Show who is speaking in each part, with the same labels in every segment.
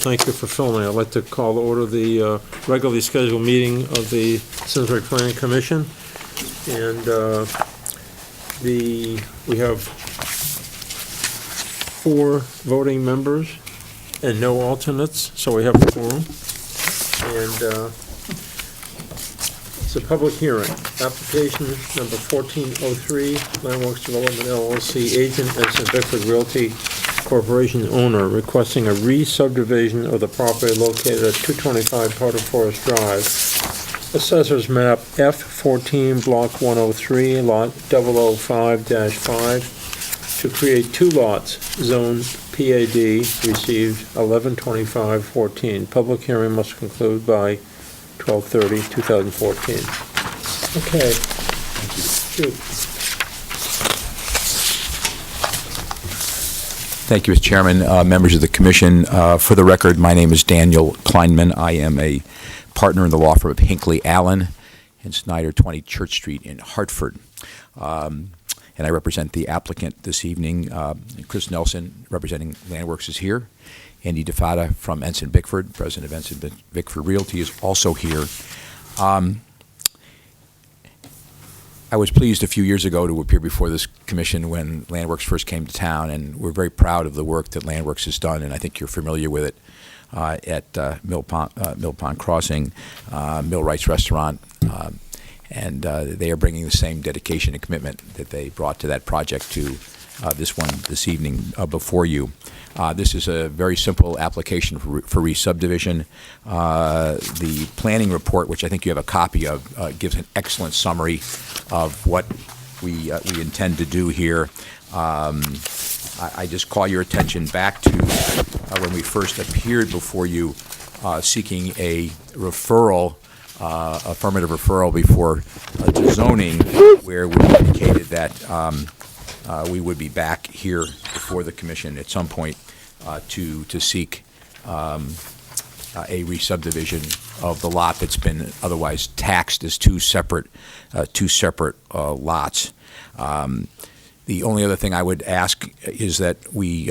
Speaker 1: thank you for filming. I'd like to call to order the regularly scheduled meeting of the Simsbury Planning Commission. And we have 4 voting members and no alternates, so we have a quorum. And it's a public hearing. Application number 1403, Landworks Development LLC, agent St. Bickford Realty Corporation owner, requesting a re-subdivision of the property located at 225 Powder Forest Drive. Assessor's map F14, block 103, lot 005-5, to create 2 lots, zone PAD, received 11/25/14. Public hearing must conclude by 12/30/2014. Okay. Shoot.
Speaker 2: Thank you, Mr. Chairman, members of the Commission. For the record, my name is Daniel Kleinman. I am a partner in the law firm of Hinckley Allen and Snyder, 20 Church Street in Hartford. And I represent the applicant this evening. Chris Nelson, representing Landworks, is here. Andy DeFata from Ensign Bickford, president of Ensign Bickford Realty, is also here. I was pleased a few years ago to appear before this commission when Landworks first came to town, and we're very proud of the work that Landworks has done, and I think you're familiar with it at Mill Pond Crossing, Millwright's Restaurant, and they are bringing the same dedication and commitment that they brought to that project to this evening before you. This is a very simple application for re-subdivision. The planning report, which I think you have a copy of, gives an excellent summary of what we intend to do here. I just call your attention back to when we first appeared before you seeking a referral, affirmative referral before the zoning, where we indicated that we would be back here before the commission at some point to seek a re-subdivision of the lot that's been otherwise taxed as two separate lots. The only other thing I would ask is that we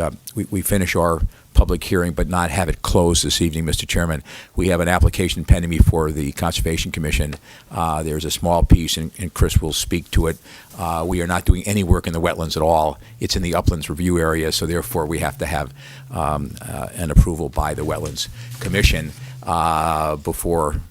Speaker 2: finish our public hearing but not have it closed this evening, Mr. Chairman. We have an application pending before the Conservation Commission. There's a small piece, and Chris will speak to it. We are not doing any work in the wetlands at all. It's in the uplands review area, so therefore we have to have an approval by the Wetlands Commission before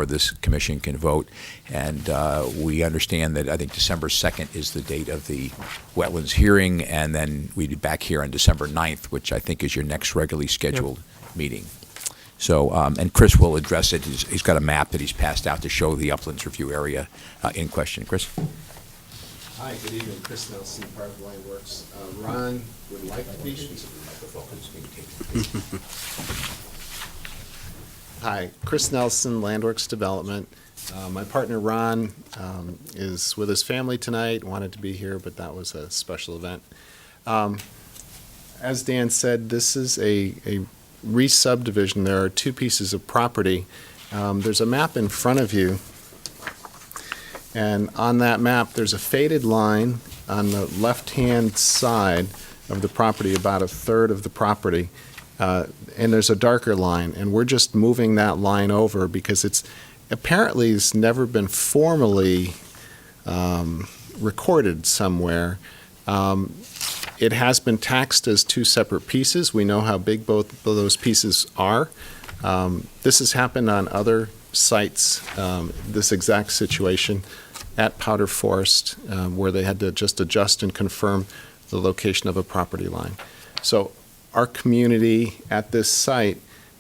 Speaker 2: this commission can vote. And we understand that I think December 2nd is the date of the wetlands hearing, and then we'd be back here on December 9th, which I think is your next regularly scheduled meeting. So, and Chris will address it. He's got a map that he's passed out to show the uplands review area in question. Chris?
Speaker 3: Hi, good evening. Chris Nelson, part of Landworks. Ron would like to be. Hi, Chris Nelson, Landworks Development. My partner Ron is with his family tonight, wanted to be here, but that was a special event. As Dan said, this is a re-subdivision. There are 2 pieces of property. There's a map in front of you, and on that map there's a faded line on the left-hand side of the property, about 1/3 of the property. And there's a darker line, and we're just moving that line over because it's never been formally recorded somewhere. It has been taxed as 2 separate pieces. We know how big both of those pieces are. This has happened on other sites, this exact situation at Powder Forest, where they had to just adjust and confirm the location of a property line. So our community at this site,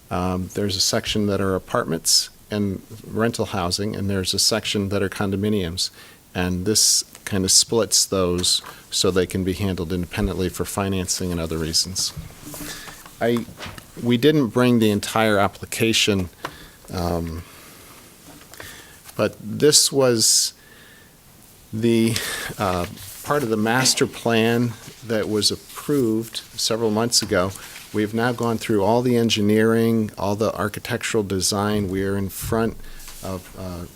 Speaker 3: there's a section that are apartments and rental housing, and there's a section that are condominiums. And this kind of splits those so they can be handled independently for financing and other reasons. We didn't bring the entire application, but this was the part of the master plan that was approved several months ago. We've now gone through all the engineering, all the architectural design. We are in front of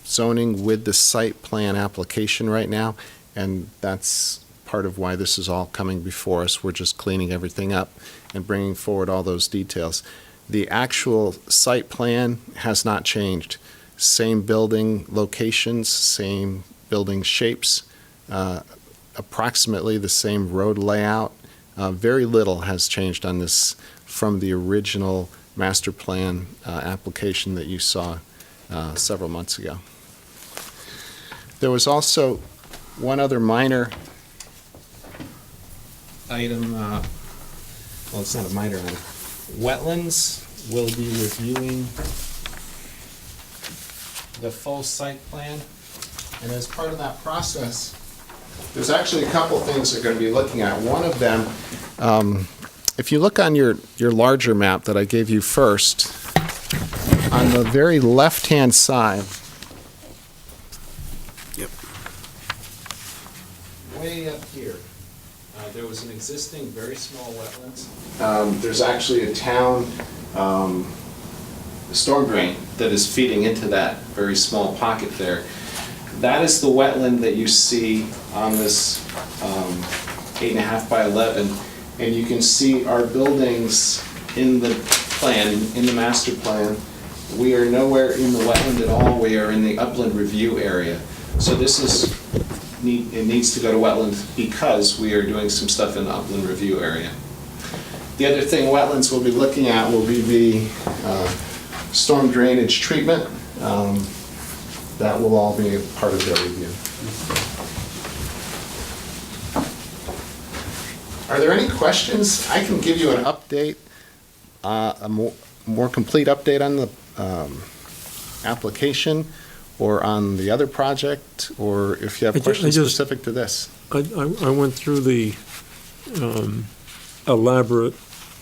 Speaker 3: zoning with the site plan application right now, and that's part of why this is all coming before us. We're just cleaning everything up and bringing forward all those details. The actual site plan has not changed. Same building locations, same building shapes, approximately the same road layout. Very little has changed on this from the original master plan application that you saw several months ago. There was also one other minor item, well, it's not a minor item. Wetlands will be reviewing the full site plan, and as part of that process, there's actually a couple things they're going to be looking at. One of them, if you look on your larger map that I gave you first, on the very left-hand side, way up here, there was an existing very small wetlands. There's actually a town storm drain that is feeding into that very small pocket there. That is the wetland that you see on this 8.5 by 11, and you can see our buildings in the plan, in the master plan. We are nowhere in the wetland at all. We are in the upland review area. So this is, it needs to go to wetland because we are doing some stuff in the upland review area. The other thing wetlands will be looking at will be the storm drainage treatment. That will all be a part of their review. Are there any questions? I can give you an update, a more complete update on the application or on the other project, or if you have questions specific to this.
Speaker 1: I went through the elaborate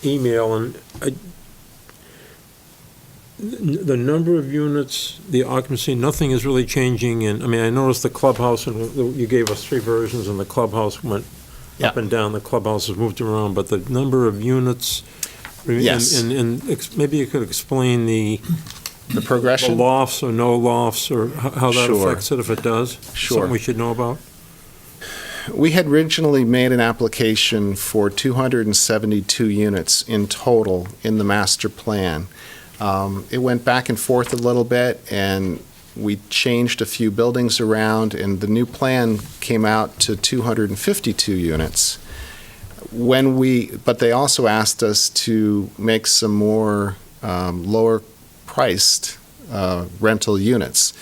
Speaker 1: email, and the number of units, the occupancy, nothing is really changing. And I mean, I noticed the clubhouse, and you gave us 3 versions, and the clubhouse went up and down. The clubhouse has moved around, but the number of units.
Speaker 3: Yes.
Speaker 1: And maybe you could explain the
Speaker 3: progression,
Speaker 1: the lofts or no lofts, or how that
Speaker 3: Sure.
Speaker 1: affects it if it does.
Speaker 3: Sure.
Speaker 1: Something we should know about.
Speaker 3: we had originally made an application for 272 units in total in the master plan. It went back and forth a little bit, and we changed a few buildings around, and the new plan came out to 252 units. But they also asked us to make some more lower-priced rental units.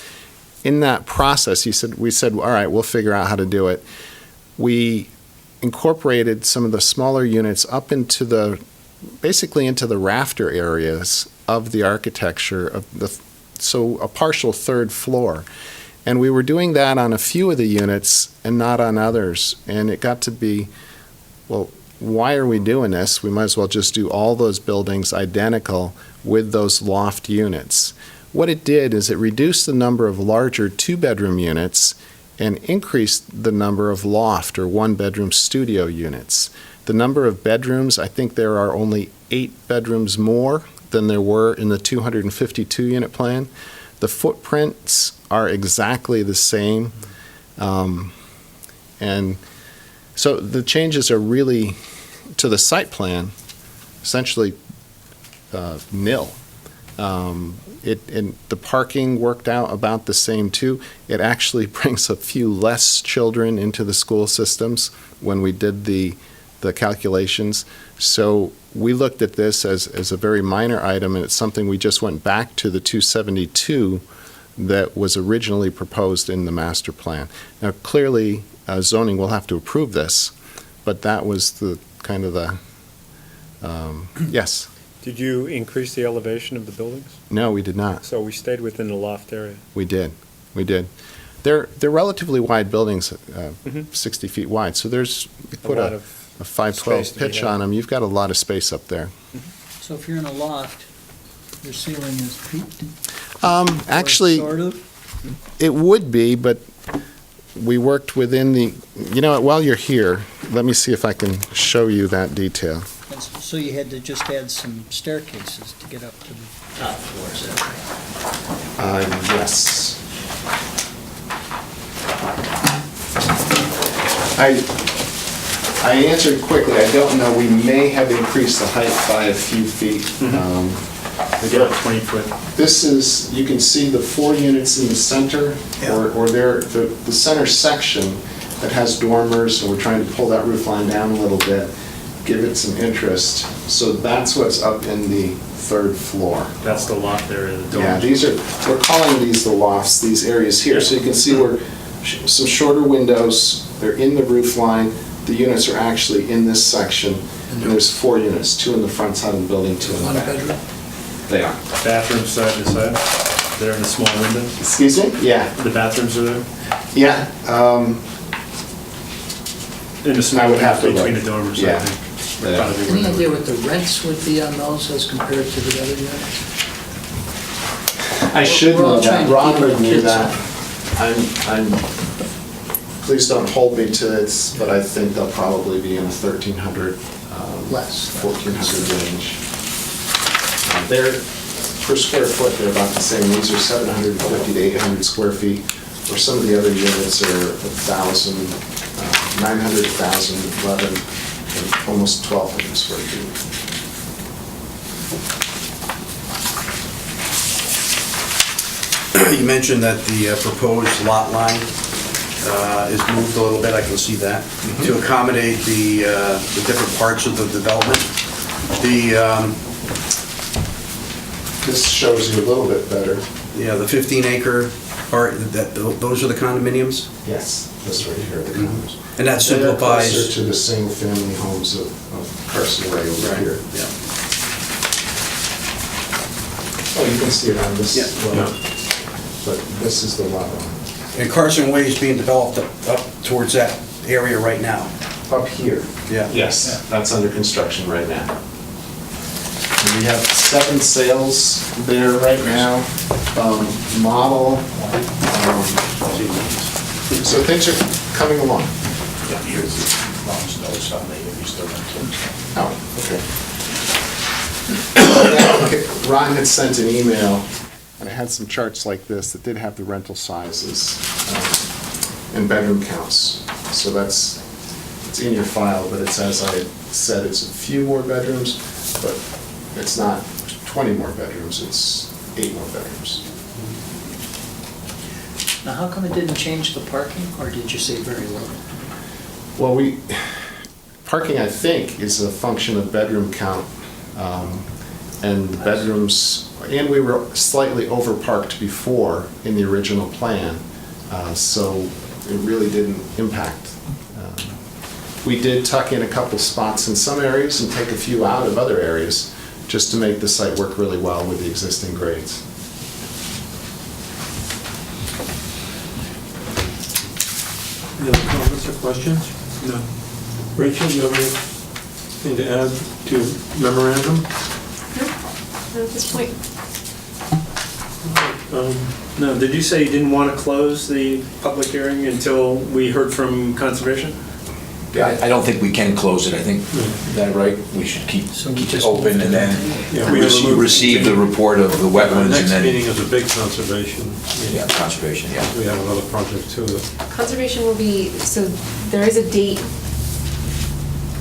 Speaker 3: In that process, we said, all right, we'll figure out how to do it. We incorporated some of the smaller units up into basically into the rafter areas of the architecture so a partial third floor. And we were doing that on a few of the units and not on others. And it got to be, well, why are we doing this? We might as well just do all those buildings identical with those loft units. What it did is it reduced the number of larger 2-bedroom units and increased the number of loft or 1-bedroom studio units. The number of bedrooms, I think there are only 8 bedrooms more than there were in the 252-unit plan. The footprints are exactly the same. And so the changes are really, to the site plan, essentially nil. And the parking worked out about the same too. It actually brings a few less children into the school systems when we did the calculations. So we looked at this as a very minor item, and it's something we just went back to the 272 that was originally proposed in the master plan. Now, clearly, zoning will have to approve this, but that was the kind of the, yes.
Speaker 4: Did you increase the elevation of the buildings?
Speaker 3: No, we did not.
Speaker 4: So we stayed within the loft area?
Speaker 3: We did. They're relatively wide buildings, 60 feet wide, so you put a 512 pitch on them, you've got a lot of space up there.
Speaker 5: So if you're in a loft, your ceiling is peaked?
Speaker 3: Actually,
Speaker 5: Sort of?
Speaker 3: it would be, but we worked within while you're here, let me see if I can show you that detail.
Speaker 5: So you had to just add some staircases to get up to the top floor, is that right?
Speaker 3: Yes. I answered quickly, I don't know, we may have increased the height by a few feet.
Speaker 4: They got a 20-foot.
Speaker 3: This is, you can see the 4 units in the center, or there, the center section that has dormers, and we're trying to pull that roof line down a little bit, give it some interest. So that's what's up in the 3rd floor.
Speaker 4: That's the loft area, the dormers.
Speaker 3: Yeah, these are, we're calling these the lofts, these areas here. So you can see we're, some shorter windows, they're in the roof line. The units are actually in this section, and there's 4 units, 2 in the front side of the building, 2 in the
Speaker 5: One
Speaker 3: back.
Speaker 5: bedroom?
Speaker 3: They are.
Speaker 4: Bathrooms side to side, they're in the small windows.
Speaker 3: Excuse me? Yeah,
Speaker 4: The bathrooms are there,
Speaker 3: yeah.
Speaker 4: in the small
Speaker 3: I would have
Speaker 4: windows
Speaker 3: to
Speaker 4: between
Speaker 3: look.
Speaker 4: the dormers, I
Speaker 3: Yeah.
Speaker 4: think.
Speaker 3: They are.
Speaker 4: Probably
Speaker 5: Any
Speaker 4: where
Speaker 5: idea
Speaker 4: they-
Speaker 5: what the rents would be on those as compared to the other units?
Speaker 3: I should
Speaker 5: We're all
Speaker 3: know
Speaker 5: trying
Speaker 3: that.
Speaker 5: to
Speaker 3: Ron
Speaker 5: keep
Speaker 3: would
Speaker 5: our
Speaker 3: knew
Speaker 5: kids
Speaker 3: that. Please don't hold me to this, but I think they'll probably be in a 1,300,
Speaker 5: Less.
Speaker 3: 1,400 range. They're, per square foot, they're about the same. These are 750 to 800 square feet, where some of the other units are 1,000, 900, 1,000, 11, and almost 1,200 square feet.
Speaker 6: You mentioned that the proposed lot line is moved a little bit, I can see that, to accommodate the different parts of the development.
Speaker 3: This shows you a little bit better.
Speaker 6: The 15-acre part, those are the condominiums?
Speaker 3: Yes, this right here, the condos.
Speaker 6: And that
Speaker 3: They are closer
Speaker 6: simplifies...
Speaker 3: to the single-family homes of Carson Way over
Speaker 6: Right,
Speaker 3: here.
Speaker 6: yeah.
Speaker 3: Oh, you can see it on this,
Speaker 6: Yeah.
Speaker 3: well, but this is the lot line.
Speaker 6: And Carson Way is being developed up towards that area right now.
Speaker 3: Up here.
Speaker 6: Yeah.
Speaker 3: Yes, that's under construction right now. And we have 7 sales there right now, model, so things are coming along. Oh, okay. Ron had sent an email, and it had some charts like this that did have the rental sizes and bedroom counts. So it's in your file, but it's, as I said, it's a few more bedrooms, but it's not 20 more bedrooms, it's 8 more bedrooms.
Speaker 5: Now, how come it didn't change the parking, or did you say very little?
Speaker 3: Well, parking, I think, is a function of bedroom count, and the bedrooms, and we were slightly overparked before in the original plan, so it really didn't impact. We did tuck in a couple spots in some areas and take a few out of other areas, just to make the site work really well with the existing grades.
Speaker 1: Any other comments or questions? No. Rachel, you have anything to add to memorandum?
Speaker 7: Not at this point.
Speaker 4: No, did you say you didn't want to close the public hearing until we heard from Conservation?
Speaker 2: I don't think we can close it, I think, is that right? We should keep
Speaker 5: So we
Speaker 2: it
Speaker 5: just
Speaker 2: open
Speaker 5: move
Speaker 2: and
Speaker 5: to
Speaker 2: then
Speaker 1: Yeah, we have a move-
Speaker 2: receive the report of the
Speaker 1: Our
Speaker 2: wetlands and
Speaker 1: next
Speaker 2: then...
Speaker 1: meeting is a big conservation meeting.
Speaker 2: Yeah, conservation, yeah.
Speaker 1: We have another project too.
Speaker 7: Conservation will be, so there is a date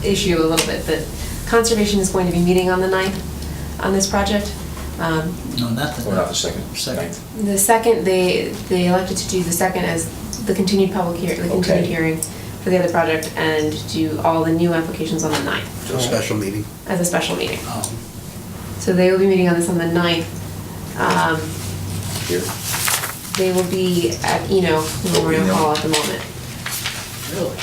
Speaker 7: issue a little bit, that Conservation is going to be meeting on the 9th on this project.
Speaker 5: No, not the...
Speaker 2: Or not the second?
Speaker 5: Second.
Speaker 7: The second, they elected to do the second as the continued public hearing, the continued
Speaker 2: Okay.
Speaker 7: hearing for the other project, and do all the new applications on the 9th
Speaker 6: So a special meeting.
Speaker 7: as a special meeting.
Speaker 5: Oh,
Speaker 7: So they will be meeting on this on the 9th.
Speaker 2: Here.
Speaker 7: They will be at Memorial
Speaker 2: Eno.
Speaker 7: Hall at the moment.
Speaker 5: really?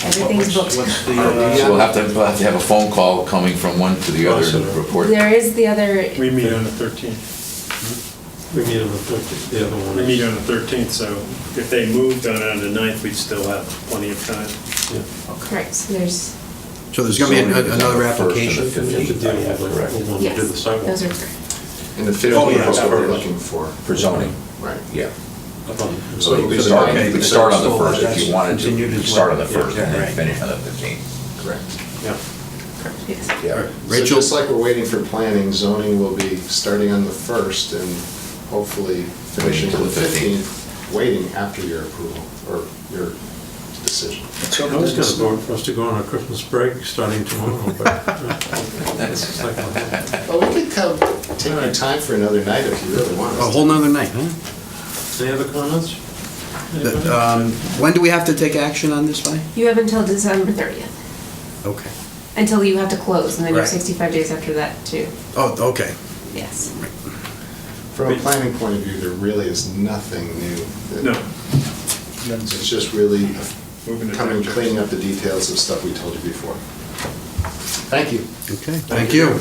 Speaker 7: Everything's booked.
Speaker 2: So we'll have to have a phone call coming from one to the other and report.
Speaker 7: There is the other,
Speaker 4: We meet on the 13th.
Speaker 1: We meet on the 13th, the other one.
Speaker 4: We meet on the 13th, so if they moved on the 9th, we'd still have plenty of time.
Speaker 7: correct, so there's,
Speaker 6: So there's going to be another application?
Speaker 1: We have to deal with the one to
Speaker 7: yes,
Speaker 1: do the sidewalk.
Speaker 7: those are correct.
Speaker 3: And the 15
Speaker 6: Oh, yeah,
Speaker 3: is what we're
Speaker 6: that's-
Speaker 3: looking for.
Speaker 2: For zoning,
Speaker 3: Right.
Speaker 2: yeah.
Speaker 3: So it'll be
Speaker 2: You start
Speaker 3: zoning.
Speaker 2: you could start on the
Speaker 6: So
Speaker 2: 1st if
Speaker 6: that's
Speaker 2: you wanted to.
Speaker 6: continued
Speaker 2: You
Speaker 6: as
Speaker 2: could start on
Speaker 6: well.
Speaker 2: the 1st and
Speaker 6: Yeah,
Speaker 2: then
Speaker 6: right.
Speaker 2: finish on the 15th.
Speaker 3: Correct.
Speaker 1: Yeah.
Speaker 7: Yes.
Speaker 2: Yeah.
Speaker 3: So
Speaker 6: Rachel?
Speaker 3: just like we're waiting for planning, zoning will be starting on the 1st and hopefully finishing
Speaker 2: Till
Speaker 3: on
Speaker 2: the
Speaker 3: the 15th, waiting after your approval or your decision.
Speaker 5: Let's
Speaker 1: I
Speaker 5: hope
Speaker 1: was
Speaker 5: it
Speaker 1: gonna
Speaker 5: doesn't
Speaker 1: vote for us to go on a Christmas break starting tomorrow, but it's like,
Speaker 3: Well, we could come Take your time for another night if you really want.
Speaker 6: A whole nother night, huh?
Speaker 1: Any other comments?
Speaker 6: When do we have to take action on this by?
Speaker 7: You have until December 30th,
Speaker 6: Okay.
Speaker 7: until you have to close, and then you have
Speaker 6: Right.
Speaker 7: 65 days after that, too.
Speaker 6: Oh, okay.
Speaker 7: Yes.
Speaker 3: From a planning point of view, there really is nothing new.
Speaker 4: No.
Speaker 3: It's just really
Speaker 4: Moving to
Speaker 3: coming,
Speaker 4: next
Speaker 3: cleaning up the details of stuff we told you before. Thank you.
Speaker 6: Okay, thank you.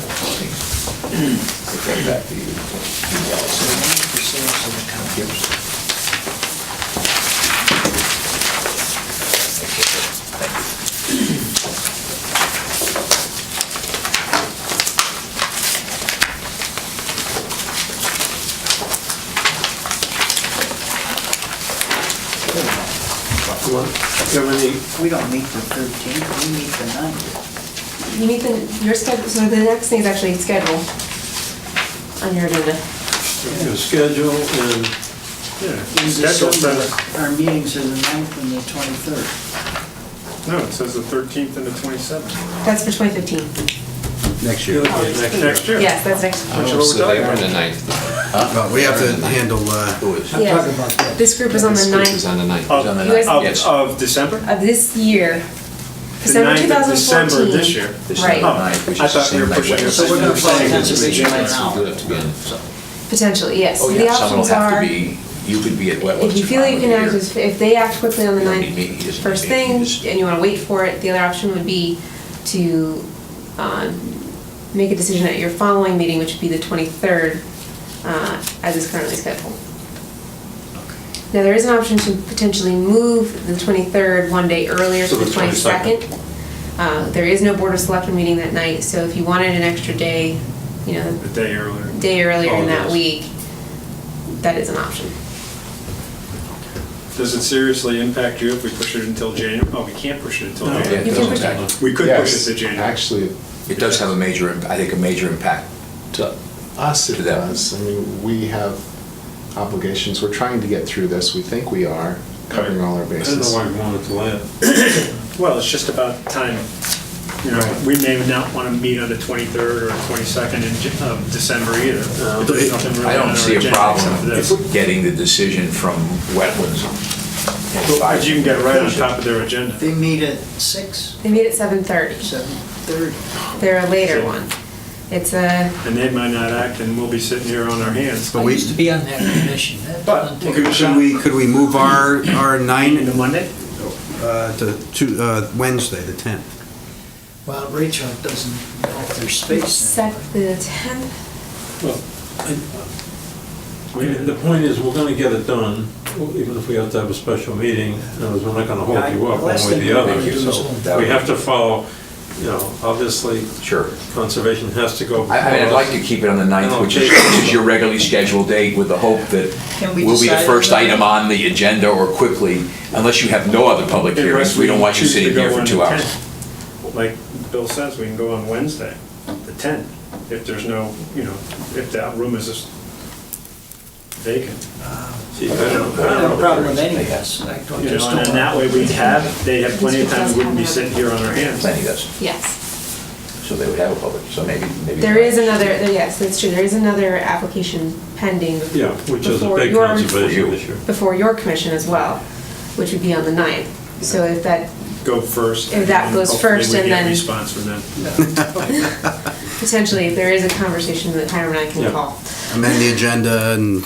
Speaker 1: You have any,
Speaker 5: We don't meet the 13th, we meet the 9th.
Speaker 7: You meet your schedule, so the next thing is actually schedule on your agenda.
Speaker 1: your schedule and,
Speaker 4: Yeah.
Speaker 5: In
Speaker 4: Schedule
Speaker 5: December,
Speaker 4: says,
Speaker 5: our meetings are the 9th and the 23rd.
Speaker 4: no, it says the 13th and the 27th.
Speaker 7: That's for 2015.
Speaker 6: Next year.
Speaker 4: Next year.
Speaker 7: Yes, that's next.
Speaker 4: Which is what we're talking about.
Speaker 6: Well, we have to handle,
Speaker 5: I'm talking
Speaker 7: Yes.
Speaker 5: about that.
Speaker 7: This group is on the 9th
Speaker 8: on the 9th.
Speaker 7: You guys-
Speaker 4: Of December?
Speaker 7: of this year.
Speaker 4: The
Speaker 7: December
Speaker 4: 9th of December
Speaker 7: 2014.
Speaker 4: this year.
Speaker 7: Right.
Speaker 4: I thought we were pushing it.
Speaker 5: So we're gonna follow
Speaker 4: Saying it's
Speaker 5: conservation right
Speaker 4: January.
Speaker 5: now.
Speaker 7: Potentially, yes.
Speaker 2: Oh,
Speaker 7: The
Speaker 2: yeah, someone
Speaker 7: options
Speaker 2: will have to
Speaker 7: are,
Speaker 2: be, you could be at wetlands.
Speaker 7: if you feel you can act, if they act quickly on the
Speaker 2: You don't
Speaker 7: 9th,
Speaker 2: need me, he doesn't
Speaker 7: first
Speaker 2: need me,
Speaker 7: thing,
Speaker 2: he just-
Speaker 7: and you want to wait for it, the other option would be to make a decision at your following meeting, which would be the 23rd, as is currently scheduled. Now, there is an option to potentially move the 23rd one day earlier to
Speaker 1: So
Speaker 7: the
Speaker 1: the
Speaker 7: 22nd. There is no Board of Selectmen meeting that night, so if you wanted an extra day, you know,
Speaker 4: The day earlier.
Speaker 7: day earlier in
Speaker 1: Oh,
Speaker 7: that
Speaker 1: yes.
Speaker 7: week, that is an option.
Speaker 4: Does it seriously impact you if we push it until January? Oh, we can't push it until
Speaker 2: Yeah,
Speaker 4: January.
Speaker 2: it
Speaker 7: You
Speaker 2: does
Speaker 7: can push it.
Speaker 2: impact-
Speaker 4: We could push it to January.
Speaker 3: Actually,
Speaker 2: It does have a major, I think, a major impact.
Speaker 3: to us it
Speaker 2: To them.
Speaker 3: does. I mean, we have obligations. We're trying to get through this. We think we are, covering all our
Speaker 1: I don't know
Speaker 3: bases.
Speaker 1: why we wanted to delay it.
Speaker 4: Well, it's just about timing. You know, we may not want to meet on the 23rd or 22nd of December either. There's nothing really
Speaker 2: I
Speaker 4: on
Speaker 2: don't
Speaker 4: our
Speaker 2: see a
Speaker 4: agenda
Speaker 2: problem
Speaker 4: except for this.
Speaker 2: getting the decision from wetlands.
Speaker 4: But you can get it right on top of their agenda.
Speaker 5: They meet at 6,
Speaker 7: They meet at 7:30.
Speaker 5: 7:30.
Speaker 7: They're a later one. It's a,
Speaker 4: And they might not act, and we'll be sitting here on our hands.
Speaker 6: But
Speaker 5: I
Speaker 6: we-
Speaker 5: used to be on that commission. That
Speaker 4: But
Speaker 5: doesn't
Speaker 4: we'll
Speaker 5: take-
Speaker 4: give it a shot.
Speaker 6: could we move our
Speaker 4: Into
Speaker 6: 9
Speaker 4: Monday?
Speaker 6: to Wednesday, the 10th?
Speaker 5: Well, Rachel doesn't know if there's space.
Speaker 7: set the 10th.
Speaker 1: Well, I mean, the point is, we're gonna get it done, even if we have to have a special meeting. In other words, we're not gonna hold you up one
Speaker 5: Last
Speaker 1: way or
Speaker 5: thing
Speaker 1: the
Speaker 5: we
Speaker 1: other.
Speaker 5: make you do
Speaker 1: So
Speaker 5: is-
Speaker 1: we have to follow, you know, obviously,
Speaker 2: Sure.
Speaker 1: conservation has to go.
Speaker 2: I mean, I'd like to keep it on the 9th, which is your regularly scheduled date, with the hope that
Speaker 5: Can we
Speaker 2: we'll be the
Speaker 5: decide
Speaker 2: first
Speaker 5: on that?
Speaker 2: item on the agenda, or quickly, unless you have no other public hearings. We don't want you
Speaker 4: Choose to
Speaker 2: sitting here
Speaker 4: go
Speaker 2: for
Speaker 4: on
Speaker 2: 2
Speaker 4: the
Speaker 2: hours.
Speaker 4: 10th. Like Bill says, we can go on Wednesday, the 10th, if there's no, you know, if that room is just vacant.
Speaker 1: See, I
Speaker 5: I
Speaker 1: don't
Speaker 5: don't have a
Speaker 1: know.
Speaker 5: problem with any of this. I don't-
Speaker 4: You
Speaker 5: just
Speaker 4: know,
Speaker 5: don't
Speaker 4: and then that
Speaker 5: want-
Speaker 4: way they'd have plenty of time, we wouldn't be sitting here on our hands.
Speaker 2: Plenty does,
Speaker 7: Yes.
Speaker 2: so they would have a public, so maybe.
Speaker 7: There is another, yes, that's true, there is another application pending.
Speaker 1: Yeah, which is a
Speaker 7: before
Speaker 1: big
Speaker 7: your-
Speaker 1: conservation issue.
Speaker 7: Before your commission as well, which would be on the 9th. So if that,
Speaker 4: Go first.
Speaker 7: If that
Speaker 4: and
Speaker 7: goes
Speaker 4: hopefully
Speaker 7: first
Speaker 4: we
Speaker 7: and
Speaker 4: get a
Speaker 7: then-
Speaker 4: response from them.
Speaker 7: potentially, if there is a conversation that Hiram and I can
Speaker 1: Yeah.
Speaker 7: call.
Speaker 6: Amend the agenda and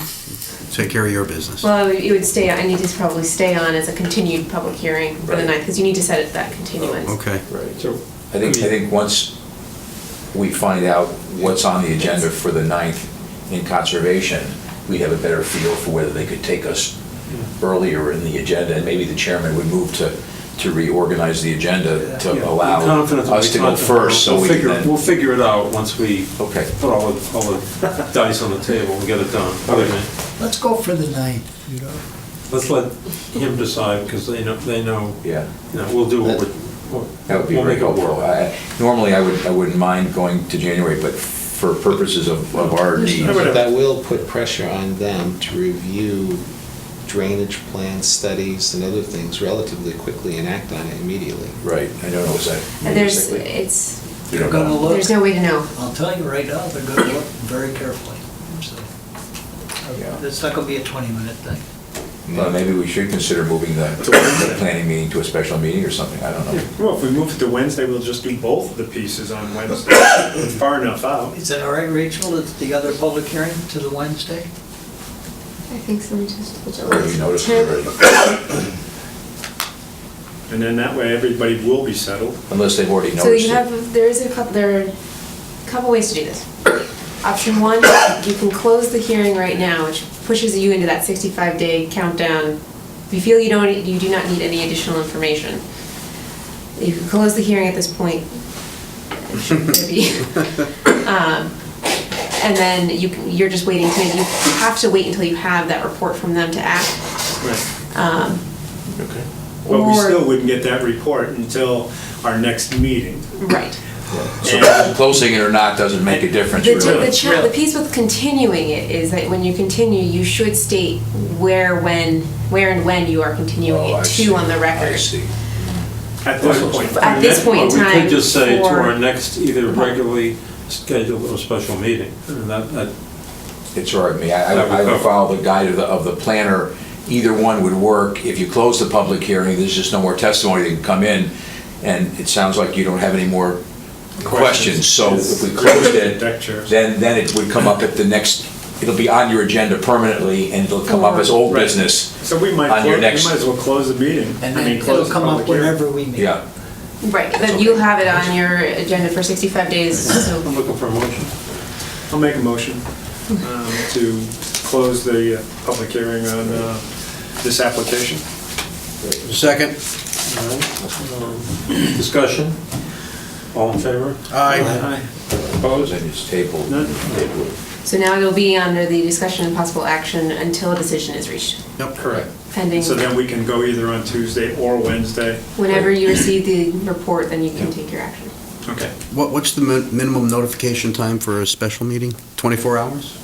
Speaker 6: take care of your business.
Speaker 7: Well, it would stay, I need to probably stay on as a continued public hearing for the
Speaker 2: Right.
Speaker 7: 9th, because you need to set it that continuance.
Speaker 6: Okay.
Speaker 2: Right.
Speaker 1: So,
Speaker 2: I think once we find out what's on the agenda for the 9th in conservation, we'd have a better feel for whether they could take us earlier in the agenda, and maybe the chairman would move to reorganize the agenda to
Speaker 1: yeah,
Speaker 2: allow
Speaker 1: I'm confident that
Speaker 2: us
Speaker 1: we
Speaker 2: to go
Speaker 1: talked
Speaker 2: first, so
Speaker 1: about it.
Speaker 2: we can
Speaker 1: We'll
Speaker 2: then.
Speaker 1: figure it out once we
Speaker 2: Okay.
Speaker 1: put all the dice on the table and get it done. Believe me.
Speaker 5: Let's go for the 9th, you know.
Speaker 1: Let's let him decide, because they know,
Speaker 2: Yeah.
Speaker 1: you know, we'll do what
Speaker 2: That would be
Speaker 1: we'll
Speaker 2: very
Speaker 1: make it
Speaker 2: helpful.
Speaker 1: work.
Speaker 2: Normally, I wouldn't mind going to January, but for purposes of our needs.
Speaker 4: But
Speaker 3: That will put pressure on them to review drainage plan studies and other things relatively quickly and act on it immediately.
Speaker 2: Right, I don't know, is that
Speaker 7: And there's,
Speaker 2: realistically?
Speaker 7: it's
Speaker 2: You
Speaker 5: They're
Speaker 2: don't
Speaker 5: gonna
Speaker 2: know.
Speaker 5: look,
Speaker 7: There's no way to know.
Speaker 5: I'll tell you right now, they're gonna look very carefully, so. It's not gonna be a 20-minute thing.
Speaker 2: Well, maybe we should consider moving the
Speaker 4: Wednesday.
Speaker 2: planning meeting to a special meeting or something, I don't know.
Speaker 4: Well, if we move it to Wednesday, we'll just do both of the pieces on Wednesday. It's far enough out.
Speaker 5: Is that all right, Rachel, it's the other public hearing to the Wednesday?
Speaker 7: I think so, just.
Speaker 2: Or have you noticed it already?
Speaker 4: And then that way, everybody will be settled.
Speaker 2: Unless they've already
Speaker 7: So
Speaker 2: noticed
Speaker 7: you
Speaker 2: it.
Speaker 7: have, there are a couple ways to do this. Option one, you can close the hearing right now, which pushes you into that 65-day countdown. If you feel you do not need any additional information, you can close the hearing at this point. It should be. And then you're just waiting to, you have to wait until you have that report from them to act.
Speaker 4: Right.
Speaker 2: Okay.
Speaker 4: But we
Speaker 7: Or-
Speaker 4: still wouldn't get that report until our next meeting.
Speaker 7: Right.
Speaker 2: So closing it or not doesn't make a difference,
Speaker 7: The,
Speaker 2: really.
Speaker 7: the piece with continuing it is that when you continue, you should state where and when you are continuing
Speaker 2: Oh, I
Speaker 7: it
Speaker 2: see.
Speaker 7: to on the record.
Speaker 2: I see.
Speaker 4: At this point.
Speaker 7: At this point in
Speaker 1: Well, we
Speaker 7: time.
Speaker 1: could just say to
Speaker 7: for-
Speaker 1: our next either regularly scheduled or special meeting. And that,
Speaker 2: It's all right with me. I
Speaker 1: That would
Speaker 2: would
Speaker 1: cover.
Speaker 2: follow the guide of the planner. Either one would work. If you close the public hearing, there's just no more testimony that can come in, and it sounds like you don't have any more questions. So if we closed it,
Speaker 4: Deck chairs.
Speaker 2: then it would come up at the next, it'll be on your agenda permanently, and it'll come up as old
Speaker 4: Right.
Speaker 2: business.
Speaker 4: So we might,
Speaker 2: On your
Speaker 4: we
Speaker 2: next-
Speaker 4: might as well close the meeting.
Speaker 5: And
Speaker 4: I
Speaker 5: then
Speaker 4: mean, close
Speaker 5: it'll
Speaker 4: the
Speaker 5: come up
Speaker 4: public hearing.
Speaker 5: whenever we meet.
Speaker 2: Yeah.
Speaker 7: Right, then you'll have it on your agenda for 65 days, so.
Speaker 1: I'm looking for a motion.
Speaker 4: I'll make a motion to close the public hearing on this application.
Speaker 6: Second?
Speaker 1: All right. Discussion? All in favor?
Speaker 6: Aye.
Speaker 1: Opposed?
Speaker 2: Then it's tabled.
Speaker 4: None.
Speaker 2: Tabled.
Speaker 7: So now it'll be under the discussion and possible action until a decision is reached,
Speaker 6: Yep.
Speaker 4: Correct.
Speaker 7: pending.
Speaker 4: So then we can go either on Tuesday or Wednesday.
Speaker 7: Whenever you receive the report, then you can take your action.
Speaker 4: Okay.
Speaker 6: What's the minimum notification time for a special meeting? 24 hours?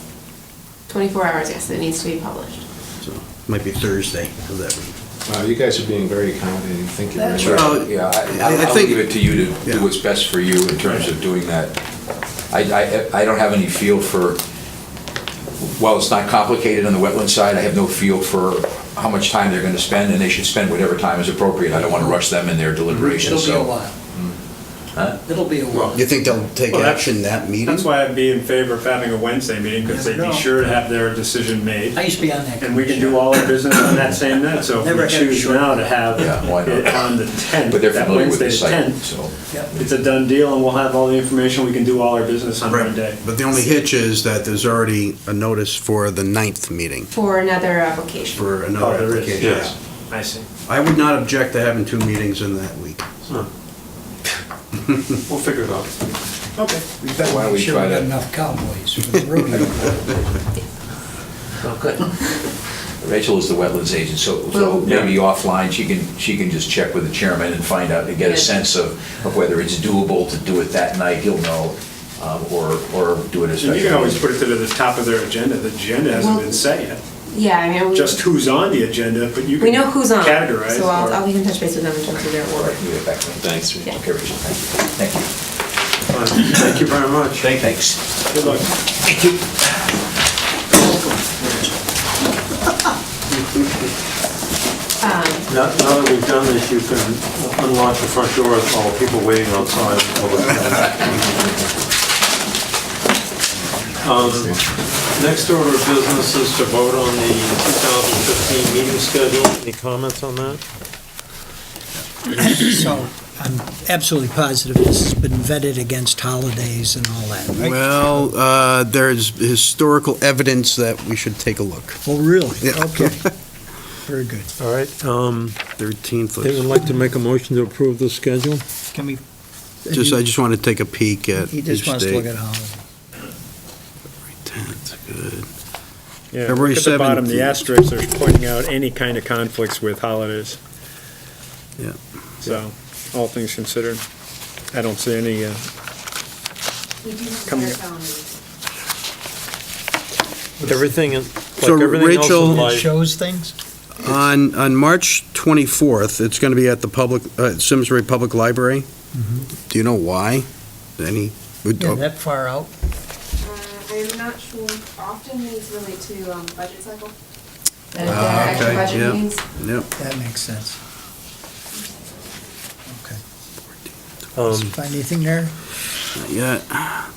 Speaker 7: 24 hours, yes, it needs to be published.
Speaker 6: So, might be Thursday of that week.
Speaker 3: Wow, you guys are being very accommodating. Thank you very
Speaker 5: That's
Speaker 3: much.
Speaker 6: Well,
Speaker 2: Yeah,
Speaker 6: I
Speaker 2: I'll
Speaker 6: think-
Speaker 2: leave it to you to
Speaker 6: Yeah.
Speaker 2: do what's best for you in terms of doing that. I don't have any feel for, while it's not complicated on the wetland side, I have no feel for how much time they're going to spend, and they should spend whatever time is appropriate. I don't want to rush them in their deliberations,
Speaker 5: It'll be a
Speaker 2: so.
Speaker 5: while.
Speaker 2: Huh?
Speaker 5: It'll be a while.
Speaker 6: You think they'll take
Speaker 4: Well, that's-
Speaker 6: action that meeting?
Speaker 4: That's why I'd be in favor of having a Wednesday meeting, because they'd
Speaker 5: Never
Speaker 4: be
Speaker 5: know.
Speaker 4: sure to have their decision made.
Speaker 5: I used to be on that.
Speaker 4: And we can
Speaker 5: commission.
Speaker 4: do all our business on that same night, so if
Speaker 5: Never
Speaker 4: we
Speaker 5: had a
Speaker 4: choose
Speaker 5: short-
Speaker 4: now to have
Speaker 2: Yeah, why not?
Speaker 4: it on the 10th,
Speaker 2: But they're
Speaker 4: that
Speaker 2: familiar with
Speaker 4: Wednesday
Speaker 2: the
Speaker 4: the
Speaker 2: site,
Speaker 4: 10th,
Speaker 2: so.
Speaker 5: Yep.
Speaker 4: it's a done deal, and we'll have all the information, we can do all our business on
Speaker 6: Right.
Speaker 4: Monday.
Speaker 6: But the only hitch is that there's already a notice for the 9th meeting,
Speaker 7: For another application.
Speaker 6: for
Speaker 4: Oh,
Speaker 6: another
Speaker 4: there is.
Speaker 6: application.
Speaker 1: Yes.
Speaker 4: I see.
Speaker 6: I would not object to having 2 meetings in that week.
Speaker 1: No. We'll figure it out.
Speaker 4: Okay.
Speaker 2: Why don't we
Speaker 5: Sure
Speaker 2: try
Speaker 5: we got
Speaker 2: to?
Speaker 5: enough cowboys for the rodeo.
Speaker 2: Oh, good. Rachel is the wetlands agent, so
Speaker 7: Well-
Speaker 2: maybe offline, she can just check with the chairman and find out, and get a
Speaker 7: Yeah.
Speaker 2: sense of whether it's doable to do it that night, he'll know, or do it as
Speaker 4: And you can always
Speaker 2: special.
Speaker 4: put it to the top of their agenda, the agenda hasn't been set yet,
Speaker 7: Yeah, I mean,
Speaker 4: just who's on the agenda, but you
Speaker 7: we
Speaker 4: can
Speaker 7: know who's on,
Speaker 4: categorize.
Speaker 7: so
Speaker 4: or-
Speaker 7: I'll be in touch base with them in terms of their
Speaker 2: All
Speaker 7: order.
Speaker 2: right, you get back to me.
Speaker 3: Thanks.
Speaker 7: Yeah.
Speaker 2: Okay, Rachel, thank you.
Speaker 1: Thank you very much.
Speaker 2: Thanks.
Speaker 4: Good luck.
Speaker 1: Now that we've done this, you can unlock the front door with all the people waiting outside. Next order of business is to vote on the 2015 meeting schedule. Any comments on that?
Speaker 5: So I'm absolutely positive this has been vetted against holidays and all that, right?
Speaker 6: Well, there's historical evidence that we should take a look.
Speaker 5: Oh, really?
Speaker 6: Yeah.
Speaker 5: Okay. Very good.
Speaker 1: All right.
Speaker 6: 13th
Speaker 1: They would
Speaker 6: was,
Speaker 1: like to make a motion to approve the schedule?
Speaker 5: Can we?
Speaker 6: I just want to take a peek at
Speaker 5: He
Speaker 6: each
Speaker 5: just wants to
Speaker 6: date.
Speaker 5: look at holidays.
Speaker 6: 10th, good.
Speaker 4: Yeah,
Speaker 6: February
Speaker 4: look at the bottom, the
Speaker 6: 17th.
Speaker 4: asterisks, they're pointing out any kind of conflicts with holidays.
Speaker 6: Yeah.
Speaker 4: So, all things considered, I don't see any,
Speaker 7: We do have
Speaker 4: Coming
Speaker 7: their
Speaker 4: up.
Speaker 7: calendars.
Speaker 1: Everything, like
Speaker 6: So,
Speaker 1: everything else
Speaker 6: Rachel-
Speaker 1: in
Speaker 5: It
Speaker 1: life.
Speaker 5: shows things?
Speaker 6: On March 24th, it's going to be at the Simsbury Public Library.
Speaker 5: Mm-hmm.
Speaker 6: Do you know why? Any?
Speaker 5: Yeah, that far out?
Speaker 7: I'm not sure, often these relate to budget cycle. The
Speaker 6: Ah,
Speaker 7: extra
Speaker 6: okay,
Speaker 7: budget
Speaker 6: yeah.
Speaker 7: meetings.
Speaker 6: Yep.
Speaker 5: That makes sense. Okay. Find anything there?
Speaker 6: Not yet.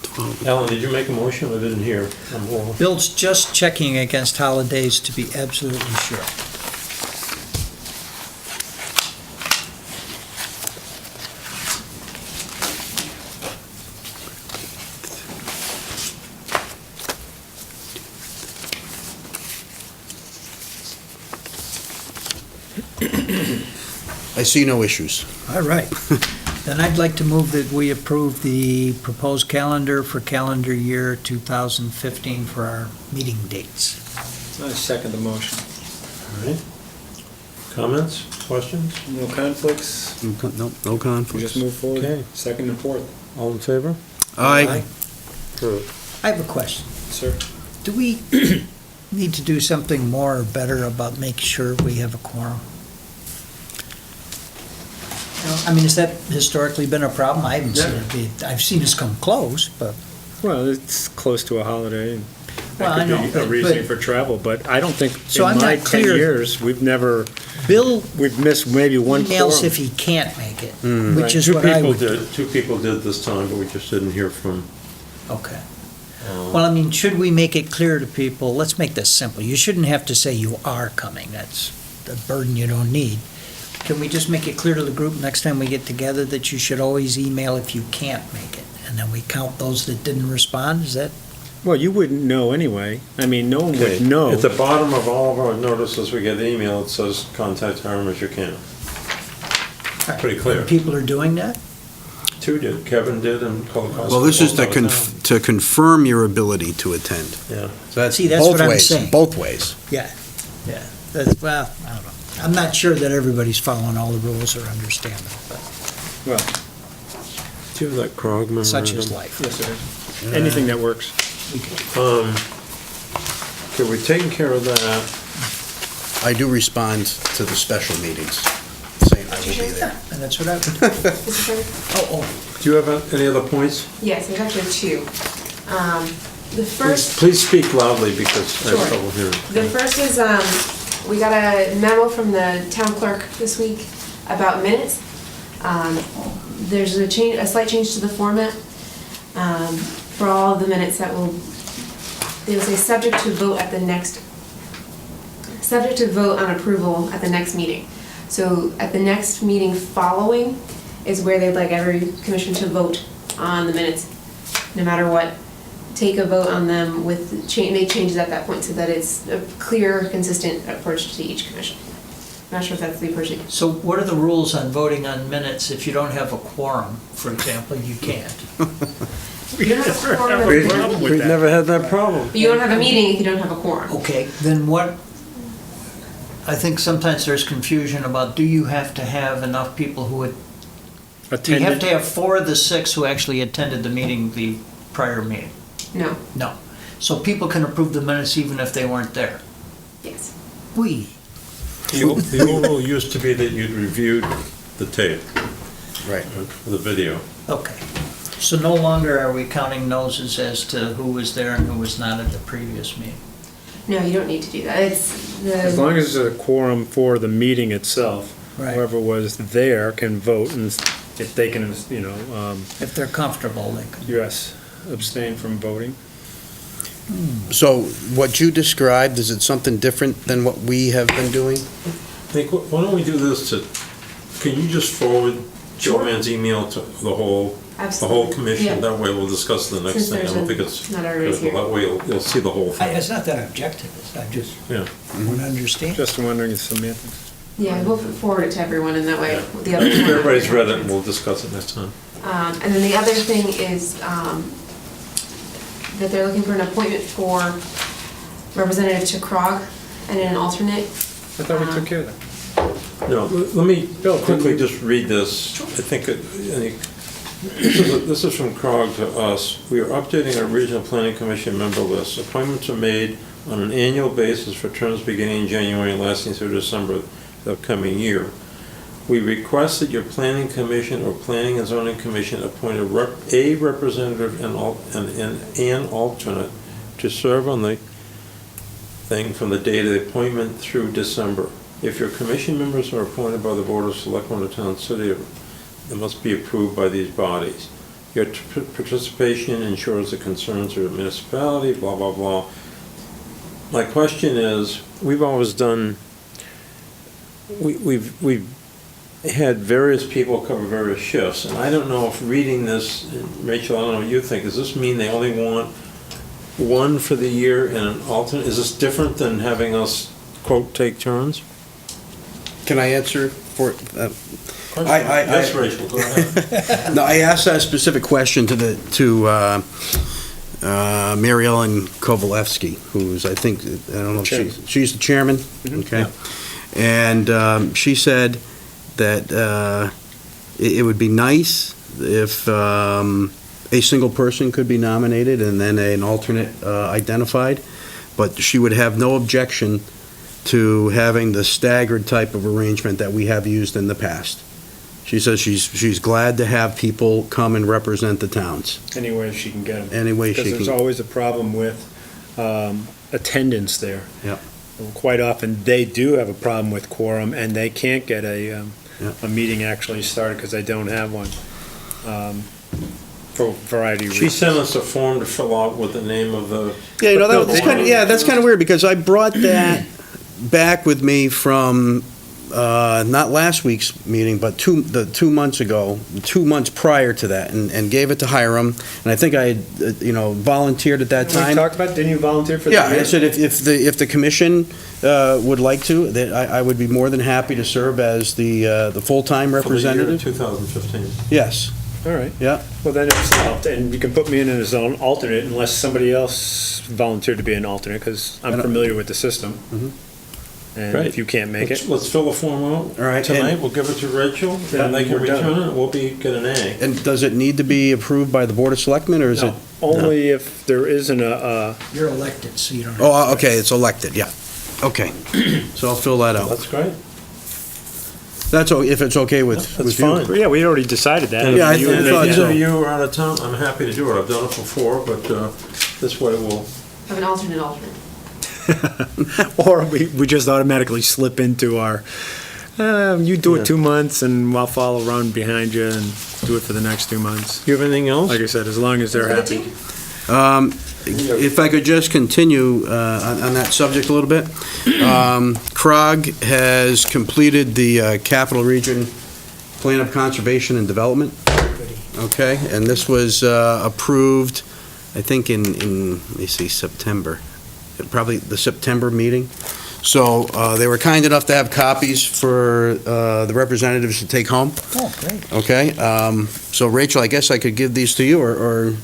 Speaker 6: 12.
Speaker 1: Alan, did you make a motion? I didn't hear. I'm all-
Speaker 5: Bill's just checking against holidays to be absolutely sure.
Speaker 6: I see no issues.
Speaker 5: All right. Then I'd like to move that we approve the proposed calendar for calendar year 2015 for our meeting dates.
Speaker 8: I second the motion.
Speaker 1: All right. Comments, questions?
Speaker 8: No conflicts,
Speaker 6: No
Speaker 8: we
Speaker 6: conflicts.
Speaker 8: just move forward,
Speaker 1: Okay.
Speaker 8: second and fourth.
Speaker 1: All in favor?
Speaker 6: Aye.
Speaker 1: Approved.
Speaker 5: I have a question.
Speaker 8: Sir?
Speaker 5: Do we need to do something more or better about making sure we have a quorum? You know, I mean, has that historically been a problem? I haven't seen it be, I've seen us come close, but,
Speaker 8: Well, it's close to a holiday, and
Speaker 5: Well, I
Speaker 8: that
Speaker 5: know,
Speaker 8: could be a
Speaker 5: but-
Speaker 8: reason
Speaker 5: but-
Speaker 8: for travel, but I don't think,
Speaker 5: So
Speaker 8: in
Speaker 5: I'm
Speaker 8: my
Speaker 5: not
Speaker 8: 10
Speaker 5: clear-
Speaker 8: years, we've
Speaker 5: Bill
Speaker 8: missed maybe one
Speaker 5: emails
Speaker 8: quorum.
Speaker 5: if he can't make it,
Speaker 6: Mm.
Speaker 5: which is
Speaker 1: Two
Speaker 5: what I
Speaker 1: people
Speaker 5: would do.
Speaker 1: did. Two people did this time, but we just didn't hear from.
Speaker 5: Okay. Well, I mean, should we make it clear to people, let's make this simple. You shouldn't have to say you are coming. That's a burden you don't need. Can we just make it clear to the group next time we get together that you should always email if you can't make it? And then we count those that didn't respond? Is that?
Speaker 8: Well, you wouldn't know anyway. I mean, no one
Speaker 1: Okay.
Speaker 8: would know.
Speaker 1: At the bottom of all of our notices, we get an email that says, contact Hiram as you can. Pretty clear.
Speaker 5: And people are doing that?
Speaker 1: Two did. Kevin did and Colacos.
Speaker 6: Well, this is to confirm your ability to attend.
Speaker 1: Yeah.
Speaker 6: So that's
Speaker 5: See, that's
Speaker 6: both
Speaker 5: what I'm
Speaker 6: ways,
Speaker 5: saying.
Speaker 6: both ways.
Speaker 5: Yeah. That's, well, I don't know. I'm not sure that everybody's following all the rules or understand them, but
Speaker 8: Well,
Speaker 1: Do you have that CROG memorandum?
Speaker 5: such is life.
Speaker 8: yes, sir. Anything that works.
Speaker 1: Okay, we've taken care of that.
Speaker 6: I do respond to the special meetings, saying I will be there.
Speaker 5: And that's what I would do.
Speaker 7: Mr. Chairman?
Speaker 5: Oh,
Speaker 1: Do you have any other points?
Speaker 7: Yes, there's actually two. The
Speaker 1: Please
Speaker 7: first,
Speaker 1: please speak loudly because I have
Speaker 7: Sure.
Speaker 1: trouble hearing.
Speaker 7: the first is, we got a memo from the town clerk this week about minutes. There's a change, a slight change to the format, for all of the minutes that will, they will say subject to vote at the next, subject to vote on approval at the next meeting. So at the next meeting following is where they'd like every commission to vote on the minutes, no matter what. Take a vote on them with, make changes at that point so that it's a clear, consistent approach to each commission. I'm not sure if that's the approach.
Speaker 5: so what are the rules on voting on minutes if you don't have a quorum, for example, you can't?
Speaker 7: You don't have a quorum,
Speaker 8: We- problem with
Speaker 1: We've
Speaker 8: that.
Speaker 1: never had that problem.
Speaker 7: but you don't have a meeting if you don't have a quorum.
Speaker 5: Okay, then what, I think sometimes there's confusion about, do you have to have enough people who would, do you have to have 4 of the 6 who actually attended the meeting, the prior meeting?
Speaker 7: No,
Speaker 5: No. So people can approve the minutes even if they weren't there?
Speaker 7: yes.
Speaker 5: We.
Speaker 1: The old rule used to be that you'd reviewed the tape,
Speaker 6: Right.
Speaker 1: the video.
Speaker 5: Okay. So no longer are we counting noses as to who was there and who was not at the previous meeting?
Speaker 7: No, you don't need to do that. It's
Speaker 8: As
Speaker 7: the,
Speaker 8: long as there's a quorum for the meeting itself,
Speaker 5: Right.
Speaker 8: whoever was there can vote, and if they can,
Speaker 5: If they're comfortable, they can.
Speaker 8: yes, abstain from voting.
Speaker 6: So what you described, is it something different than what we have been doing?
Speaker 1: Why don't we do this can you just forward Joanne's email to the whole
Speaker 7: absolutely.
Speaker 1: commission?
Speaker 7: Yeah.
Speaker 1: That way we'll discuss the next
Speaker 7: Since
Speaker 1: thing. I
Speaker 7: there's
Speaker 1: don't think it's
Speaker 7: not everybody's
Speaker 1: critical.
Speaker 7: here.
Speaker 1: That way you'll see the whole thing.
Speaker 5: It's not that objective, I just
Speaker 1: Yeah.
Speaker 5: want to understand.
Speaker 8: Just wondering the semantics.
Speaker 7: Yeah, we'll forward it to everyone and that way
Speaker 1: Yeah.
Speaker 7: the other.
Speaker 1: Everybody's read it and we'll discuss it next time.
Speaker 7: And then the other thing is that they're looking for an appointment for Representative to CROG and an alternate.
Speaker 8: I thought we took care of that.
Speaker 1: No, let me
Speaker 8: Bill,
Speaker 1: quickly just read this. I think this is from CROG to us. We are updating our Regional Planning Commission member list. Appointments are made on an annual basis for terms beginning in January and lasting through December of the upcoming year. We request that your planning commission or planning and zoning commission appoint a representative and an alternate to serve on the thing from the date of the appointment through December. If your commission members are appointed by the Board of Selectmen of Town City, they must be approved by these bodies. Your participation ensures the concerns of the municipality, blah, blah, blah. My question is, we've always done, we've had various people cover various shifts, and I don't know if reading this, and Rachel, I don't know what you think, does this mean they only want one for the year and an alternate? Is this different than having us, quote, take turns?
Speaker 6: Can I answer for,
Speaker 1: Yes, Rachel, go ahead.
Speaker 6: no, I asked that specific question to Mary Ellen Kovalevsky, who's, I think, I don't know if she's the chairman, okay? And she said that it would be nice if a single person could be nominated and then an alternate identified, but she would have no objection to having the staggered type of arrangement that we have used in the past. She says she's glad to have people come and represent the towns.
Speaker 8: Any way she can get them.
Speaker 6: Any way she
Speaker 8: Because there's
Speaker 6: can.
Speaker 8: always a problem with attendance there.
Speaker 6: Yep.
Speaker 8: Quite often, they do have a problem with quorum, and they can't get a meeting actually started because they don't have one, for a variety of
Speaker 1: She
Speaker 8: reasons.
Speaker 1: sent us a form to fill out with the name of the,
Speaker 6: Yeah, you know, that's kind of weird, because I brought that back with me from, not last week's meeting, but 2 months ago, 2 months prior to that, and gave it to Hiram, and I think I had, volunteered at that
Speaker 8: We
Speaker 6: time.
Speaker 8: talked about, didn't you volunteer for that?
Speaker 6: Yeah, I said if the commission would like to, that I would be more than happy to serve as the full-time
Speaker 1: for the year
Speaker 6: representative.
Speaker 1: 2015.
Speaker 6: Yes,
Speaker 8: All right.
Speaker 6: yeah.
Speaker 8: Well, then it's, and you can put me in as an alternate unless somebody else volunteered to be an alternate, because I'm
Speaker 6: And-
Speaker 8: familiar with the system.
Speaker 6: Mhm.
Speaker 8: And
Speaker 1: Great.
Speaker 8: if you can't make it,
Speaker 1: Let's fill the form out
Speaker 6: All right,
Speaker 1: tonight,
Speaker 6: and-
Speaker 1: we'll give it to Rachel,
Speaker 8: Yeah,
Speaker 1: and they can
Speaker 8: we're done.
Speaker 1: return it, we'll get an A.
Speaker 6: And does it need to be approved by the Board of Selectmen, or is it?
Speaker 8: no, only if there isn't a,
Speaker 5: You're elected, so you don't have.
Speaker 6: Oh, okay, it's elected, yeah. Okay, so I'll fill that out.
Speaker 1: That's great.
Speaker 6: That's, if it's okay with
Speaker 1: That's
Speaker 6: you.
Speaker 1: fine.
Speaker 8: yeah, we already decided that.
Speaker 1: And
Speaker 6: Yeah, I
Speaker 1: if
Speaker 6: thought
Speaker 1: either
Speaker 6: so.
Speaker 1: of you are out of town, I'm happy to do it, I've done it before, but this way we'll,
Speaker 7: Have an alternate.
Speaker 8: Or we just automatically slip into our, you do
Speaker 1: Yeah.
Speaker 8: it 2 months and I'll follow around behind you and do it for the next 2 months.
Speaker 1: you have anything else?
Speaker 8: Like I said, as long as they're happy.
Speaker 6: If I could just continue on that subject a little bit. CROG has completed the Capital Region Plan of Conservation and Development. Okay, and this was approved, I think, in, let me see, September, probably the September meeting. So they were kind enough to have copies for the representatives to take home.
Speaker 5: Oh, great.
Speaker 6: Okay, so Rachel, I guess I could give these to you, or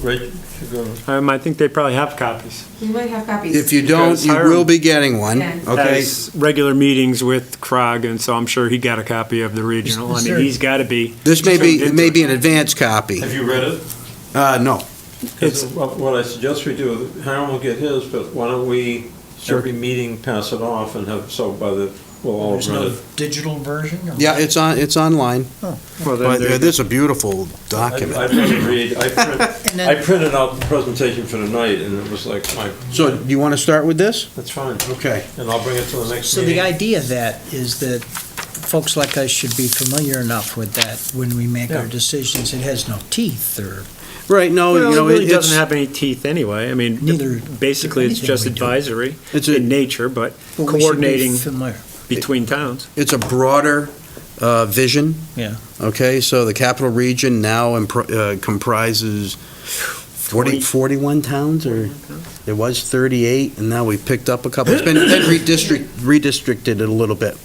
Speaker 1: Rachel, you go.
Speaker 8: I think they probably have copies.
Speaker 7: You might have copies.
Speaker 6: if you don't,
Speaker 8: Because
Speaker 6: you
Speaker 8: Hiram-
Speaker 6: will be getting one,
Speaker 7: Yeah.
Speaker 6: okay?
Speaker 8: Has regular meetings with CROG, and so I'm sure he got a copy of the regional. I
Speaker 5: Is
Speaker 8: mean,
Speaker 5: there-
Speaker 8: he's got to be.
Speaker 6: This may be,
Speaker 8: tuned
Speaker 6: it may
Speaker 8: into
Speaker 6: be an advance copy.
Speaker 1: Have you read it?
Speaker 6: No.
Speaker 1: Because what I suggest we do, Hiram will get his, but why don't we,
Speaker 6: Sure.
Speaker 1: every meeting, pass it off and have, so by the, we'll all
Speaker 5: There's
Speaker 1: read
Speaker 5: no
Speaker 1: it.
Speaker 5: digital version? or-
Speaker 6: Yeah, it's online,
Speaker 8: Well,
Speaker 6: but
Speaker 8: then there-
Speaker 6: this is a beautiful
Speaker 1: I'd
Speaker 6: document.
Speaker 1: rather read,
Speaker 5: And then-
Speaker 1: I printed out the presentation for tonight, and it was like,
Speaker 6: So you want to start with this?
Speaker 1: that's fine,
Speaker 6: Okay.
Speaker 1: and I'll bring it to the next
Speaker 5: So the
Speaker 1: meeting.
Speaker 5: idea of that is that folks like us should be familiar enough with that when we make our
Speaker 1: Yeah.
Speaker 5: decisions. It has no teeth or
Speaker 6: Right, no,
Speaker 8: Well,
Speaker 6: you know,
Speaker 8: it really
Speaker 6: it's,
Speaker 8: doesn't have any teeth anyway. I mean,
Speaker 5: Neither
Speaker 8: basically, it's
Speaker 5: anything
Speaker 8: just
Speaker 5: we do.
Speaker 8: advisory
Speaker 6: it's
Speaker 8: in
Speaker 6: a,
Speaker 8: nature, but
Speaker 5: but we should be
Speaker 8: coordinating
Speaker 5: familiar.
Speaker 8: between towns.
Speaker 6: it's a broader vision.
Speaker 5: Yeah.
Speaker 6: Okay, so the capital region now comprises 41 towns, or there was 38, and now we've picked up a couple. It's been redistricted a little bit.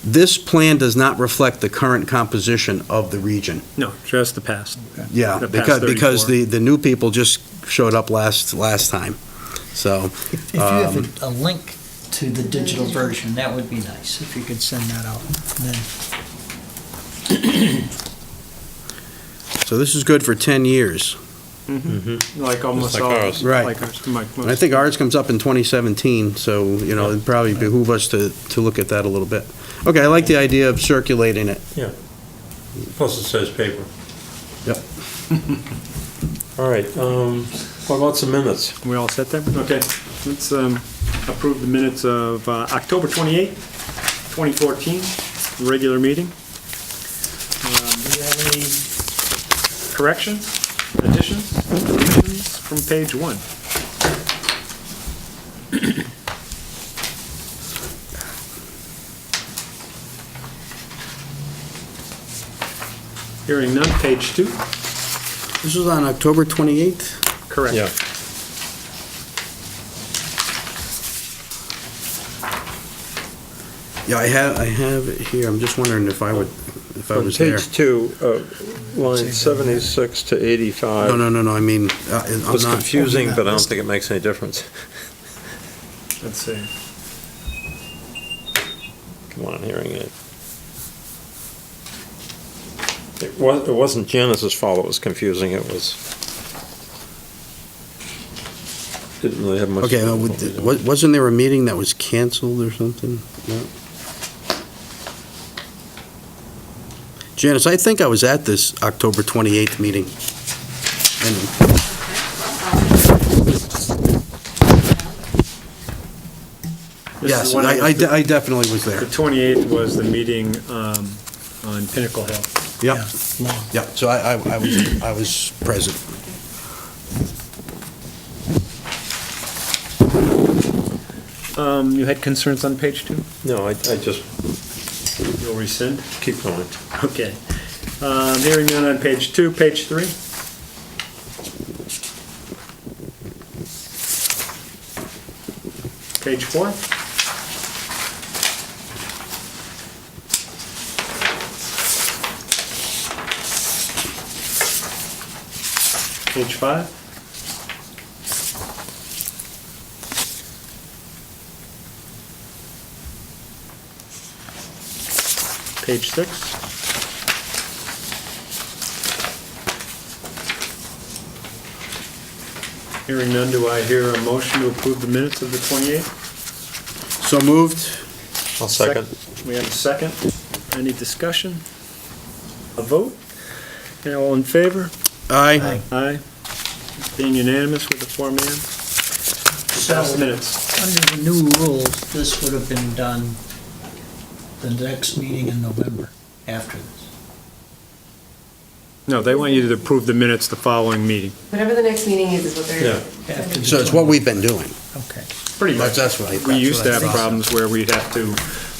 Speaker 6: This plan does not reflect the current composition of the region.
Speaker 8: No, just the past.
Speaker 6: Yeah,
Speaker 8: The past
Speaker 6: because
Speaker 8: 34.
Speaker 6: the new people just showed up last time, so.
Speaker 5: If you have a link to the digital version, that would be nice, if you could send that out. And then
Speaker 6: So this is good for 10 years.
Speaker 8: Like almost
Speaker 1: like
Speaker 8: all.
Speaker 1: ours.
Speaker 6: Right.
Speaker 8: Like ours, like
Speaker 6: And I
Speaker 8: most.
Speaker 6: think ours comes up in 2017, so, it'd probably behoove us to look at that a little bit. Okay, I like the idea of circulating it.
Speaker 1: Plus it says paper.
Speaker 6: Yep.
Speaker 1: All right, what about some minutes?
Speaker 8: We all set there? Okay, let's approve the minutes of October 28th, 2014, regular meeting. Do you have any corrections, additions, deletions from page 1? Hearing none, page 2.
Speaker 6: This was on October 28th?
Speaker 8: Correct.
Speaker 1: Yeah.
Speaker 6: Yeah, I have it here. I'm just wondering if I
Speaker 1: On
Speaker 6: was there.
Speaker 1: page 2, line 76 to 85.
Speaker 6: No, I mean, I'm
Speaker 1: Was
Speaker 6: not.
Speaker 1: confusing, but I don't think it makes any difference.
Speaker 8: Let's see.
Speaker 1: Come on, hearing it. It wasn't Janice's fault it was confusing, it was, didn't really have much.
Speaker 6: Okay, wasn't there a meeting that was canceled or something? No? Janice, I think I was at this October 28th meeting. And
Speaker 8: This
Speaker 6: yes,
Speaker 8: is one of
Speaker 6: I
Speaker 8: the-
Speaker 6: I definitely was
Speaker 8: The
Speaker 6: there.
Speaker 8: 28th was the meeting on Pinnacle Hill.
Speaker 6: Yep,
Speaker 5: Yeah, long.
Speaker 6: yep, so I was present.
Speaker 8: You had concerns on page 2?
Speaker 1: No, I just
Speaker 8: You'll rescind?
Speaker 1: keep going.
Speaker 8: Okay. Hearing none on page 2, page 3. Page 4. Page 5. Page 6. Hearing none, do I hear a motion to approve the minutes of the 28th?
Speaker 6: So moved?
Speaker 1: I'll second.
Speaker 8: We have a second. Any discussion? A vote? Okay, all in favor?
Speaker 6: Aye.
Speaker 8: Aye. Being unanimous with the 4-man? Pass minutes.
Speaker 5: Under the new rules, this would have been done the next meeting in November, after this.
Speaker 8: No, they want you to approve the minutes the following meeting.
Speaker 7: Whatever the next meeting is what they're.
Speaker 1: Yeah.
Speaker 5: After the
Speaker 6: So it's what we've been doing.
Speaker 5: Okay.
Speaker 8: Pretty much.
Speaker 6: That's what I.
Speaker 8: We used to have
Speaker 6: thought.
Speaker 8: problems where we'd have to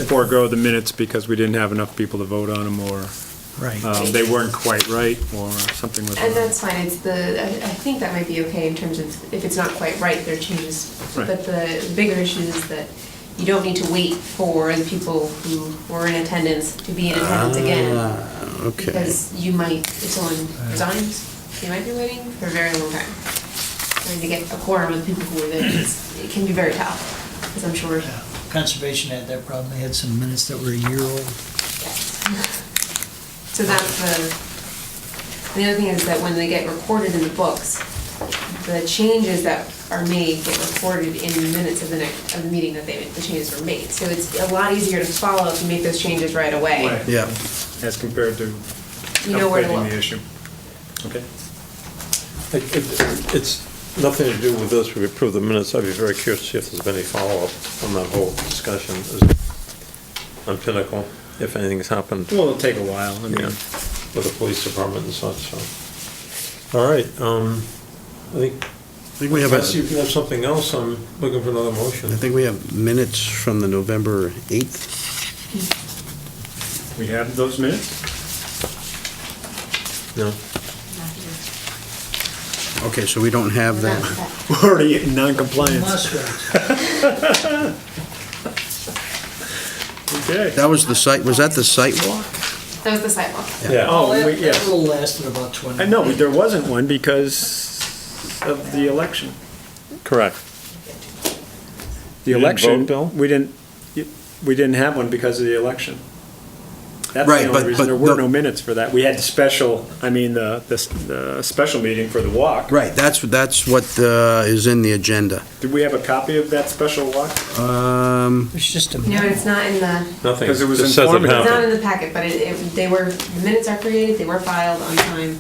Speaker 8: forego the minutes because we didn't have enough people to vote on them, or
Speaker 5: Right.
Speaker 8: they weren't quite right, or something was wrong.
Speaker 7: And that's fine, it's I think that might be okay in terms of, if it's not quite right, there are changes.
Speaker 8: Right.
Speaker 7: But the bigger issue is that you don't need to wait for the people who were in attendance to be in attendance again.
Speaker 6: Okay.
Speaker 7: Because you might, if someone resigns, you might be waiting for a very long time. Trying to get a quorum of the people who were there, it can be very tough, as I'm sure.
Speaker 5: Yeah. Conservation had that problem. They had some minutes that were a year old.
Speaker 7: So that's and the other thing is that when they get recorded in the books, the changes that are made get recorded in the minutes of the meeting that the changes were made. So it's a lot easier to follow if you make those changes right away.
Speaker 8: Right.
Speaker 6: Yeah.
Speaker 8: As compared to
Speaker 7: You know where to
Speaker 8: upgrading
Speaker 7: look.
Speaker 8: the issue. Okay.
Speaker 1: It's nothing to do with this, we approve the minutes, I'd be very curious to see if there's been any follow-up on that whole discussion on Pinnacle, if anything's happened.
Speaker 8: Well, it'll take a while, I mean.
Speaker 1: Yeah, with the police department and such, so. All right, I think
Speaker 6: we have
Speaker 1: unless you
Speaker 6: a,
Speaker 1: have something else, I'm looking for another
Speaker 6: I
Speaker 1: motion.
Speaker 6: think we have minutes from the November 8th.
Speaker 8: We have those minutes?
Speaker 1: No?
Speaker 6: Okay, so we don't have that.
Speaker 8: We're already in non-compliance.
Speaker 5: Must have.
Speaker 8: Okay.
Speaker 6: That was the site, was that the site walk?
Speaker 7: That was the sidewalk.
Speaker 1: Yeah.
Speaker 8: Oh,
Speaker 5: That
Speaker 8: yes.
Speaker 5: will lasted about 20.
Speaker 8: I know, but there wasn't one because of the election.
Speaker 1: Correct.
Speaker 8: The
Speaker 1: You didn't
Speaker 8: election.
Speaker 1: vote, Bill?
Speaker 8: We didn't have one because of the election. That's
Speaker 6: Right,
Speaker 8: the only
Speaker 6: but-
Speaker 8: reason
Speaker 6: but
Speaker 8: there were
Speaker 6: the-
Speaker 8: no minutes for that. We had the special, the special meeting for the walk.
Speaker 6: Right, that's what is in the agenda.
Speaker 8: Did we have a copy of that special walk?
Speaker 5: It's just a.
Speaker 7: No, it's not in the,
Speaker 1: Nothing.
Speaker 8: Because it was
Speaker 1: Just says it
Speaker 8: informative.
Speaker 7: it's not
Speaker 1: happened.
Speaker 7: in the packet, but they were, the minutes are created, they were filed on time.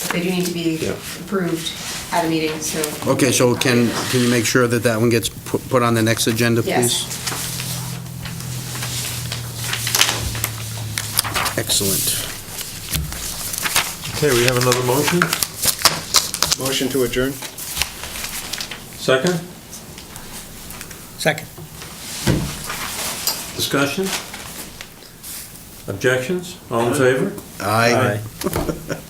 Speaker 7: But they do need to be
Speaker 1: Yeah.
Speaker 7: approved at a meeting, so.
Speaker 6: Okay, so can you make sure that that one gets put on the next agenda, please?
Speaker 7: Yes.
Speaker 6: Excellent.
Speaker 1: Okay, we have another motion?
Speaker 8: Motion to adjourn?
Speaker 1: Second?
Speaker 5: Second.
Speaker 1: Discussion? Objections? All in favor?
Speaker 6: Aye.